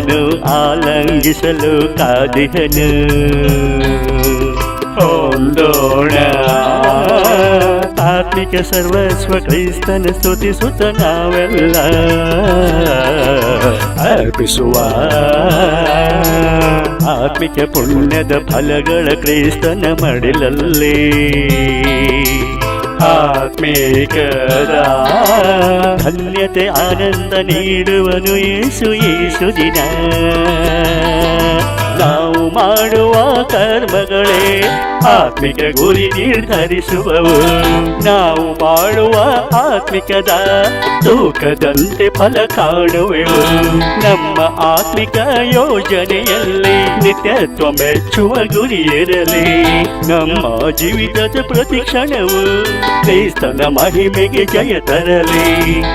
ಆತ್ಮವನು ಆಲಂಗಿಸಲು ಕಾದಿಹನು. ಹೊಂದೋಣ ಆತ್ಮಿಕ ಸರ್ವಸ್ವ ಕ್ರೈಸ್ತನ ಸ್ತುತಿಸುತ್ತ ನಾವೆಲ್ಲ ಅರ್ಪಿಸುವ ಆತ್ಮಿಕ ಪುಣ್ಯದ ಫಲಗಳ ಕ್ರೈಸ್ತನ ಮಡಿಲಲ್ಲಿ. ಆತ್ಮಿಕದ ಧನ್ಯತೆ ಆನಂದ ನೀಡುವನು ಯೇಸು ದಿನ. ನಾವು ಮಾಡುವ ಕರ್ಮಗಳೇ ಆತ್ಮಿಕ ಗುರಿ ನಿರ್ಧರಿಸುವವು. ನಾವು ಮಾಡುವ ಆತ್ಮಿಕದ ತೂಕದಂತೆ ಫಲ ಕಾಣುವೆವು. ನಮ್ಮ ಆತ್ಮಿಕ ಯೋಜನೆಯಲ್ಲಿ ನಿತ್ಯತ್ವ ಮೆಚ್ಚುವ ಗುರಿ ಇರಲಿ. ನಮ್ಮ ಜೀವಿತದ ಪ್ರತಿ ಕ್ಷಣವು ಕ್ರೈಸ್ತನ ಮಹಿಮೆಗೆ ಜಯ ತರಲಿ.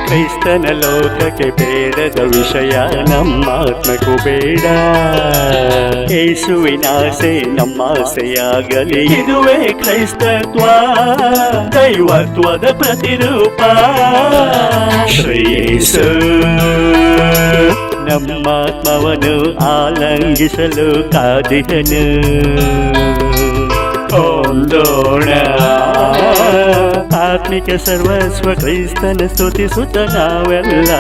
ಕ್ರೈಸ್ತನ ಲೋಕಕ್ಕೆ ಬೇಡದ ವಿಷಯ ನಮ್ಮ ಆತ್ಮಕ್ಕೂ ಬೇಡ. ಯೇಸುವಿನ ಆಸೆ ನಮ್ಮ ಆಸೆಯಾಗಲಿ. ಇದುವೇ ಕ್ರೈಸ್ತತ್ವ, ದೈವತ್ವದ ಪ್ರತಿರೂಪ. ಶ್ರೀ ಯೇಸು ನಮ್ಮ ಆತ್ಮವನ್ನು ಆಲಂಗಿಸಲು ಕಾದಿಹನು. ಹೊಂದೋಣ ಆತ್ಮಿಕ ಸರ್ವಸ್ವ ಕ್ರೈಸ್ತನ ಸ್ತುತಿಸುತ್ತ ನಾವೆಲ್ಲ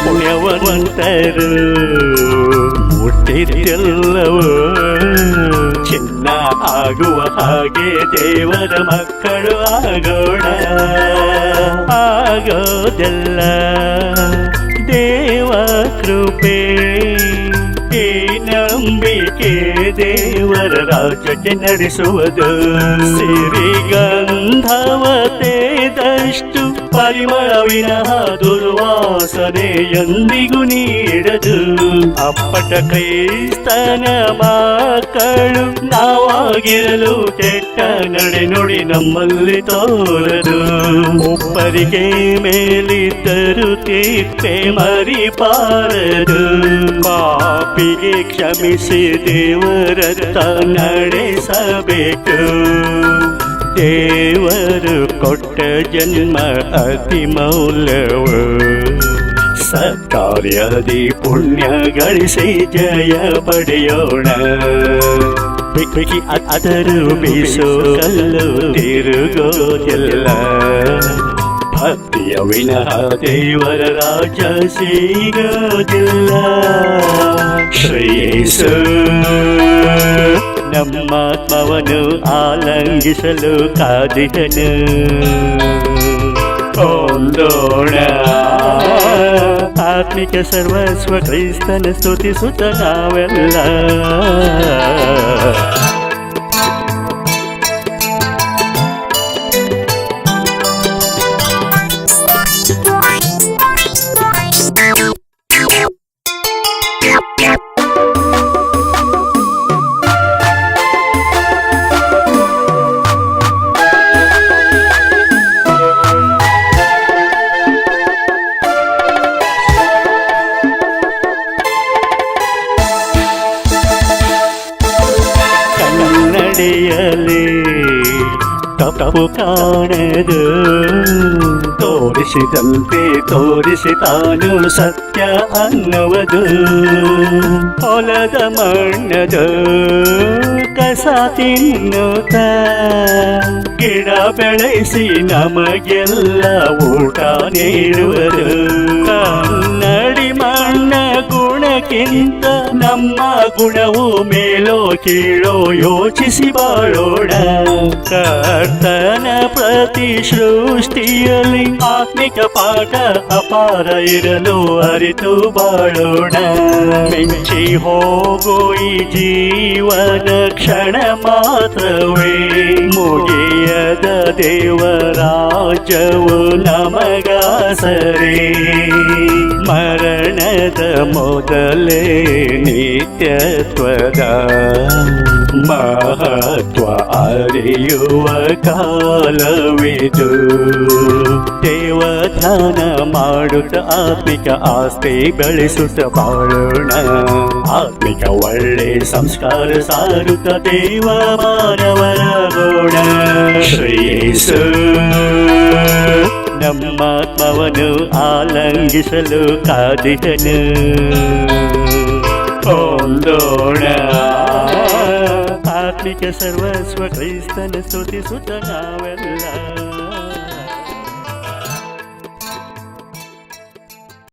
ಪುಣ್ಯವಂತರು ಮುಟ್ಟಿದ್ದೆಲ್ಲವೂ ಚಿನ್ನ ಆಗುವ ಹಾಗೆ ದೇವರ ಮಕ್ಕಳು ಆಗೋಣ. ಆಗೋದೆಲ್ಲ ದೇವ ಕೃಪೆ. ಈ ನಂಬಿಕೆ ದೇವರ ರಾಜ್ಯಕ್ಕೆ ನಡೆಸುವುದು. ಸಿರಿಗಂಧವತೆದಷ್ಟು ಪರಿಮಳವಿನ ದುರ್ವಾಸನೆ ಎಂದಿಗೂ ನೀಡದು. ಅಪ್ಪಟ ಕ್ರೈಸ್ತನ ಮಕ್ಕಳು ನಾವಾಗಿರಲು ಕೆಟ್ಟ ನಡೆ ನುಡಿ ನಮ್ಮಲ್ಲಿ ತೋರದು. ಒಬ್ಬರಿಗೆ ಮೇಲಿದ್ದರು ತೀರ್ಪೆ ಮರಿಬಾರದು. ಪಾಪಿಗೆ ಕ್ಷಮಿಸಿ ದೇವರತ್ತ ನಡೆಸಬೇಕು. ದೇವರು ಕೊಟ್ಟ ಜನ್ಮ ಅತಿ ಮೌಲ್ಯವು. ಸತ್ಕಾರ್ಯದಿ ಪುಣ್ಯ ಗಳಿಸಿ ಜಯ ಪಡೆಯೋಣ. ಬಿಕ್ಕಿ ಅದರು ಬೀಸೋ ಕಲ್ಲು ತಿರುಗೋದಿಲ್ಲ. ಭಕ್ತಿಯ ವಿನಃ ದೇವರ ರಾಜ ಸಿಗೋದಿಲ್ಲ. ಶ್ರೀ ಯೇಸು ನಮ್ಮ ಆತ್ಮವನ್ನು ಆಲಂಗಿಸಲು ಕಾದಿಹನು. ಹೊಂದೋಣ ಆತ್ಮಿಕ ಸರ್ವಸ್ವ ಕ್ರೈಸ್ತನ ಸ್ತುತಿಸುತ್ತ ನಾವೆಲ್ಲ ಕನ್ನಡಿಯಲ್ಲಿ ತಪ್ಪು ಕಾಣದು. ತೋರಿಸಿದಂತೆ ತೋರಿಸಿ ತಾನು ಸತ್ಯ ಅನ್ನುವುದು. ಹೊಲದ ಮಣ್ಣದು ಕಸ ತಿನ್ನುತ್ತ ಗಿಡ ಬೆಳೆಸಿ ನಮಗೆಲ್ಲ ಊಟ ನೀಡುವುದು. ಕನ್ನಡಿ ಮಣ್ಣ ಗುಣಕ್ಕಿಂತ ನಮ್ಮ ಗುಣವು ಮೇಲೋ ಕೀಳೋ ಯೋಚಿಸಿ ಬಾಳೋಣ. ಕರ್ತನ ಪ್ರತಿ ಸೃಷ್ಟಿಯಲ್ಲಿ ಆತ್ಮಿಕ ಪಾಠ ಅಪಾರ ಇರಲು ಅರಿತು ಬಾಳೋಣ. ಮೆಚ್ಚಿ ಹೋಗೋ ಈ ಜೀವನ ಕ್ಷಣ ಮಾತ್ರವೇ. ಮುಗಿಯದ ದೇವರಾಜ್ಯದ ರಾಜ್ಯವು ನಮಗಾಸರೆ ಮರಣದ ಮೊದಲೇ ನಿತ್ಯತ್ವದ ಮಹತ್ವ ಅರಿಯುವ ಕಾಲವಿದು ದೇವಧ್ಯಾನ ಮಾಡುತ್ತ ಆತ್ಮಿಕ ಆಸ್ತಿ ಬೆಳೆಸುತ್ತ ಬಾಳೋಣ ಆತ್ಮಿಕ ಒಳ್ಳೆ ಸಂಸ್ಕಾರ ಸಾರುತ್ತ ದೇವ ಮಾನವರಾಗೋಣ ಶ್ರೇಯಸ್ಸು ನಮ್ಮಾತ್ಮವನ್ನು ಆಲಂಘಿಸಲು ಕಾದಿದನು ಹೊಂದೋಣ ಆತ್ಮಿಕ ಸರ್ವಸ್ವ ಕ್ರೈಸ್ತನ ಸ್ತುತಿಸುತ್ತ ನಾವೆಲ್ಲ